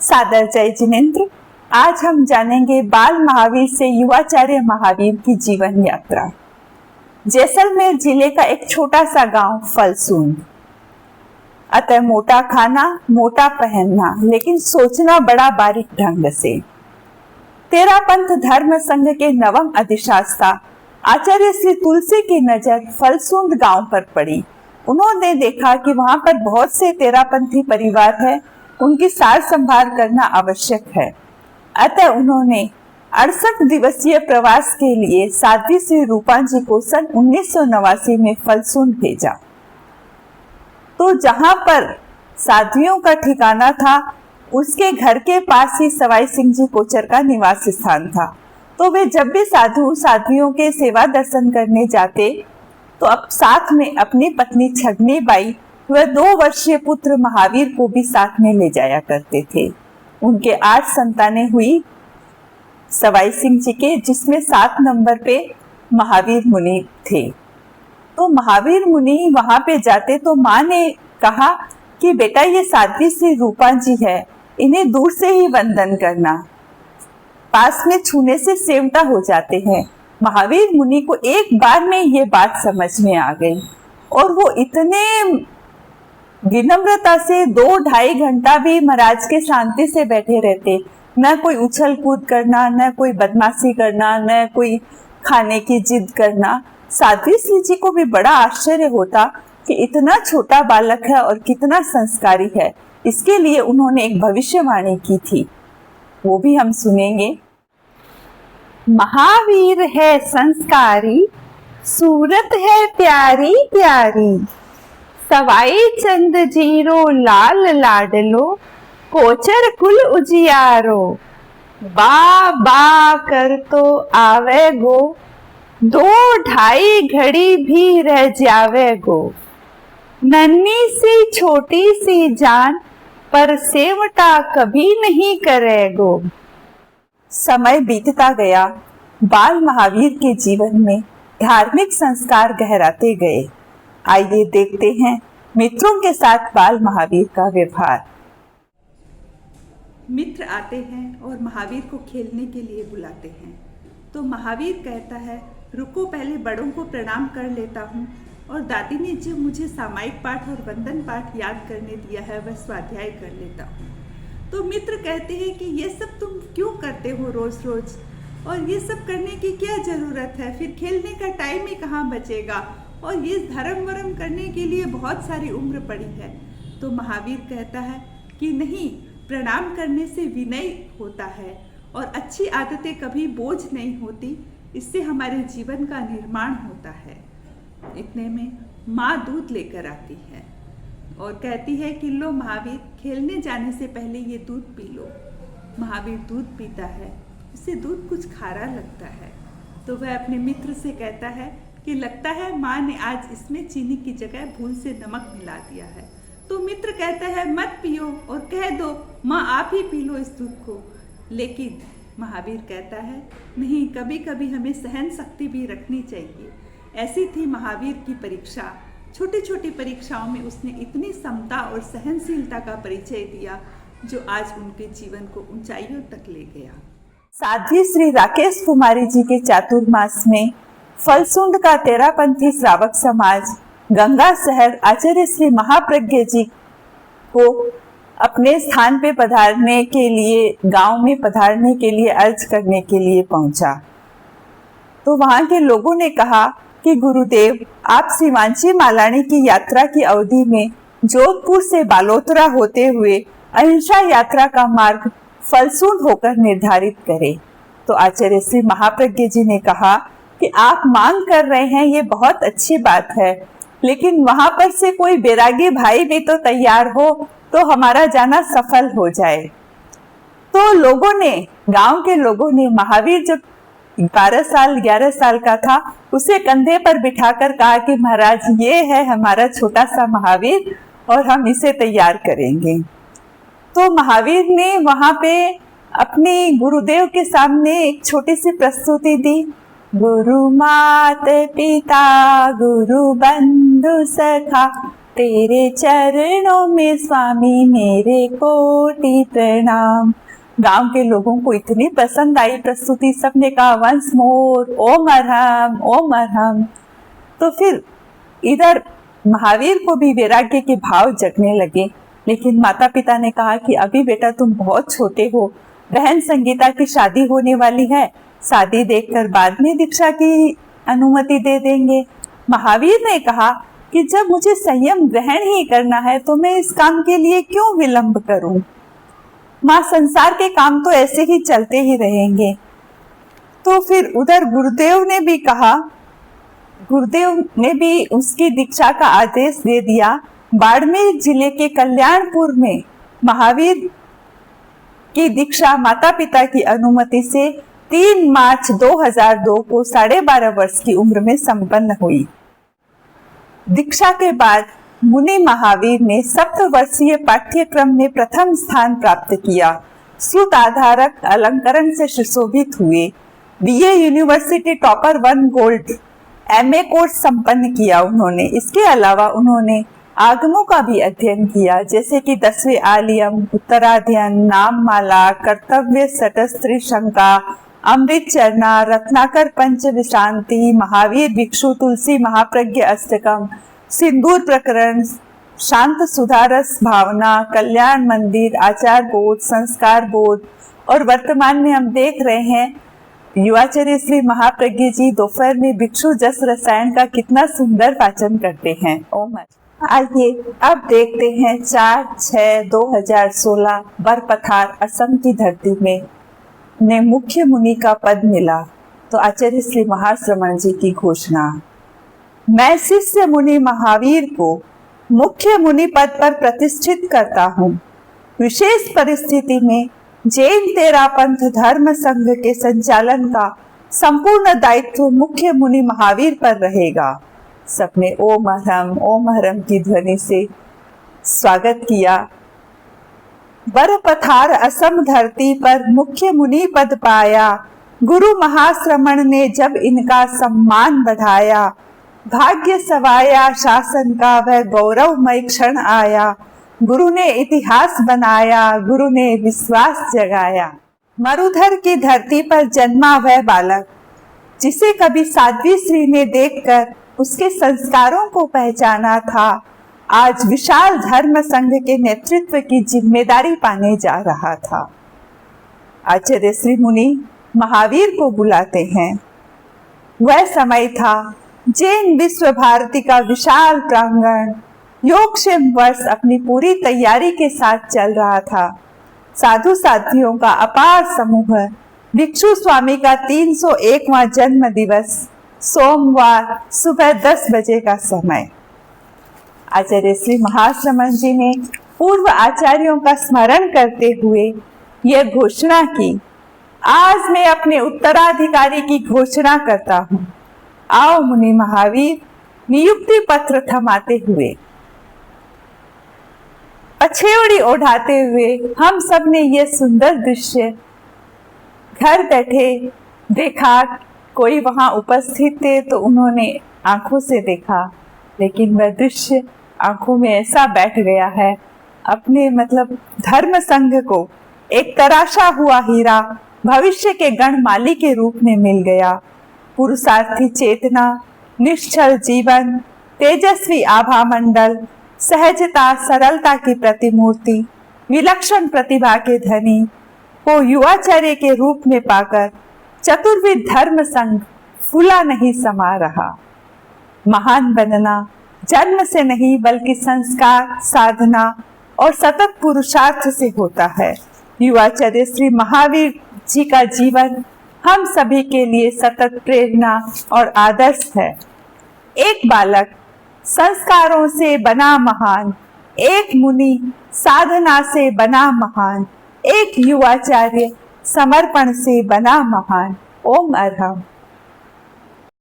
सादर जय जिनेंद्र। आज हम जानेंगे बाल महावीर से युवाचार्य महावीर की जीवन यात्रा। जैसलमेर जिले का एक छोटा सा गांव फलसूंद। अतः मोटा खाना, मोटा पहनना, लेकिन सोचना बड़ा बारीक ढंग से। तेरापंथ धर्म संघ के नवम अधिशास्ता आचार्य श्री तुलसी की नजर फलसूंद गांव पर पड़ी। उन्होंने देखा कि वहां पर बहुत से तेरापंथी परिवार है, उनकी सार संभाल करना आवश्यक है। अतः उन्होंने 68 दिवसीय प्रवास के लिए साध्वी श्री रूपा जी को सन 1989 में फलसूंद भेजा। तो जहां पर साध्वियों का ठिकाना था, उसके घर के पास ही सवाई सिंह जी कोचर का निवास स्थान था। तो वे जब भी साधु साध्वियों के सेवा दर्शन करने जाते तो अब साथ में अपनी पत्नी छगनी बाई व 2 वर्षीय पुत्र महावीर को भी साथ में ले जाया करते थे। उनके 8 संतानें हुई सवाई सिंह जी के, जिसमें 7 नंबर पे महावीर मुनि थे। तो महावीर मुनि वहां पे जाते तो माँ ने कहा कि बेटा ये साध्वी श्री रूपा जी है, इन्हें दूर से ही वंदन करना, पास में छूने से सेवटा हो जाते हैं। महावीर मुनि को एक बार में ये बात समझ में आ गई और वो इतने विनम्रता से 2-2.5 घंटा भी महाराज के शांति से बैठे रहते। न कोई उछल कूद करना, न कोई बदमाशी करना, न कोई खाने की जिद करना। साध्वी श्री जी को भी बड़ा आश्चर्य होता कि इतना छोटा बालक है और कितना संस्कारी है। इसके लिए उन्होंने एक भविष्यवाणी की थी, वो भी हम सुनेंगे। महावीर है संस्कारी, सूरत है प्यारी प्यारी, सवाई चंद जीरो लाल लाडलो, कोचर कुल उजियारो, बा बा कर तो आवे गो, 2-2.5 घड़ी भी रह जावे गो, नन्ही सी छोटी सी जान पर सेवटा कभी नहीं करेगो। समय बीतता गया, बाल महावीर के जीवन में धार्मिक संस्कार गहराते गए। आइए देखते हैं मित्रों के साथ बाल महावीर का व्यवहार। मित्र आते हैं और महावीर को खेलने के लिए बुलाते हैं। तो महावीर कहता है, रुको पहले बड़ों को प्रणाम कर लेता हूँ, और दादी ने जो मुझे सामायिक पाठ और वंदन पाठ याद करने दिया है वह स्वाध्याय कर लेता हूँ। तो मित्र कहते हैं कि ये सब तुम क्यों करते हो रोज रोज, और ये सब करने की क्या जरूरत है, फिर खेलने का टाइम ही कहाँ बचेगा, और ये धर्म वरम करने के लिए बहुत सारी उम्र पड़ी है। तो महावीर कहता है कि नहीं, प्रणाम करने से विनय होता है और अच्छी आदतें कभी बोझ नहीं होती, इससे हमारे जीवन का निर्माण होता है। इतने में माँ दूध लेकर आती है और कहती है कि लो महावीर, खेलने जाने से पहले ये दूध पी लो। महावीर दूध पीता है, उसे दूध कुछ खारा लगता है। तो वह अपने मित्र से कहता है कि लगता है माँ ने आज इसमें चीनी की जगह भूल से नमक मिला दिया है। तो मित्र कहता है मत पियो और कह दो माँ आप ही पी लो इस दूध को। लेकिन महावीर कहता है नहीं, कभी कभी हमें सहन शक्ति भी रखनी चाहिए। ऐसी थी महावीर की परीक्षा। छोटी छोटी परीक्षाओं में उसने इतनी समता और सहनशीलता का परिचय दिया जो आज उनके जीवन को ऊंचाइयों तक ले गया। साध्वी श्री राकेश कुमारी जी के चातुर्मास में फलसूंद का तेरापंथी श्रावक समाज गंगा शहर आचार्य श्री महाप्रज्ञ जी को अपने स्थान पे पधारने के लिए, गांव में पधारने के लिए अर्ज करने के लिए पहुंचा। तो वहां के लोगों ने कहा कि गुरुदेव, आप शिवांशी मालानी की यात्रा की अवधि में जोधपुर से बालोतरा होते हुए अहिंसा यात्रा का मार्ग फलसूंद होकर निर्धारित करें। तो आचार्य श्री महाप्रज्ञ जी ने कहा कि आप मांग कर रहे हैं, ये बहुत अच्छी बात है, लेकिन वहां पर से कोई बैरागी भाई भी तो तैयार हो तो हमारा जाना सफल हो जाए। तो लोगों ने, गांव के लोगों ने, महावीर जो 11 साल का था, उसे कंधे पर बिठाकर कहा कि महाराज ये है हमारा छोटा सा महावीर और हम इसे तैयार करेंगे। तो महावीर ने वहां पे अपने गुरुदेव के सामने एक छोटी सी प्रस्तुति दी। गुरु मात पिता गुरु बंधु सखा तेरे चरणों में स्वामी मेरे कोटि प्रणाम। गांव के लोगों को इतनी पसंद आई प्रस्तुति, सबने कहा वंस मोर, ओम अरहम ओम अरहम। तो फिर इधर महावीर को भी वैराग्य के भाव जगने लगे, लेकिन माता पिता ने कहा कि अभी बेटा तुम बहुत छोटे हो, बहन संगीता की शादी होने वाली है, शादी देखकर बाद में दीक्षा की अनुमति दे देंगे। महावीर ने कहा कि जब मुझे संयम ग्रहण ही करना है तो मैं इस काम के लिए क्यों विलंब करूं। माँ, संसार के काम तो ऐसे ही चलते ही रहेंगे। तो फिर उधर गुरुदेव ने भी उसकी दीक्षा का आदेश दे दिया। बाड़मेर जिले के कल्याणपुर में महावीर की दीक्षा माता पिता की अनुमति से 3 मार्च 2002 को 12.5 वर्ष की उम्र में संपन्न हुई। दीक्षा के बाद मुनि महावीर ने सप्तवर्षीय पाठ्यक्रम में प्रथम स्थान प्राप्त किया। श्रुत आधारक अलंकरण से सुशोभित हुए। BA university topper 1 gold MA course संपन्न किया उन्होंने। इसके अलावा उन्होंने आगमों का भी अध्ययन किया, जैसे कि 10वें आलियम, उत्तराध्ययन, नाममाला, कर्तव्य सटस्त्री शंका, अमृत चरना, रत्नाकर पंच विश्रांति, महावीर भिक्षु, तुलसी महाप्रज्ञ अष्टकम, सिंदूर प्रकरण, शांत सुधारस भावना, कल्याण मंदिर, आचार बोध, संस्कार बोध, और वर्तमान में हम देख रहे हैं युवाचार्य श्री महाप्रज्ञ जी दोपहर में भिक्षु जस रसायन का कितना सुंदर वाचन करते हैं। ओम। आइए अब देखते हैं 4/6/2016 बरपथार असम की धरती में ने मुख्य मुनि का पद मिला तो आचार्य श्री महाश्रमण जी की घोषणा। मैं शिष्य मुनि महावीर को मुख्य मुनि पद पर प्रतिष्ठित करता हूँ। विशेष परिस्थिति में जैन तेरापंथ धर्म संघ के संचालन का संपूर्ण दायित्व मुख्य मुनि महावीर पर रहेगा। सबने ओम अरहम की ध्वनि से स्वागत किया। बरपथार असम धरती पर मुख्य मुनि पद पाया। गुरु महाश्रमण ने जब इनका सम्मान बढ़ाया, भाग्य सवाया शासन का वह गौरवमय क्षण आया। गुरु ने इतिहास बनाया, गुरु ने विश्वास जगाया। मरुधर की धरती पर जन्मा वह बालक, जिसे कभी साध्वी श्री ने देखकर उसके संस्कारों को पहचाना था, आज विशाल धर्म संघ के नेतृत्व की जिम्मेदारी पाने जा रहा था। आचार्य श्री मुनि महावीर को बुलाते हैं। वह समय था जैन विश्व भारती का विशाल प्रांगण योगक्षेम वर्ष अपनी पूरी तैयारी के साथ चल रहा था। साधु साध्वियों का अपार समूह, भिक्षु स्वामी का 301वां जन्म दिवस, सोमवार सुबह 10 बजे का समय। आचार्य श्री महाश्रमण जी ने पूर्व आचार्यों का स्मरण करते हुए यह घोषणा की, आज मैं अपने उत्तराधिकारी की घोषणा करता हूँ। आओ मुनि महावीर। नियुक्ति पत्र थमाते हुए, पछेवड़ी ओढ़ाते हुए हम सब ने यह सुंदर दृश्य घर बैठे देखा। कोई वहां उपस्थित थे तो उन्होंने आंखों से देखा, लेकिन वह दृश्य आंखों में ऐसा बैठ गया है। अपने धर्म संघ को एक तराशा हुआ हीरा भविष्य के गणमाली के रूप में मिल गया। पुरुषार्थी चेतना, निश्चल जीवन, तेजस्वी आभा मंडल, सहजता सरलता की प्रतिमूर्ति, विलक्षण प्रतिभा के धनी को युवाचार्य के रूप में पाकर चतुर्विध धर्म संघ फूला नहीं समा रहा। महान बनना जन्म से नहीं बल्कि संस्कार, साधना और सतत पुरुषार्थ से होता है। युवाचार्य श्री महावीर जी का जीवन हम सभी के लिए सतत प्रेरणा और आदर्श है। एक बालक संस्कारों से बना महान, एक मुनि साधना से बना महान, एक युवाचार्य समर्पण से बना महान। ओम अरहम।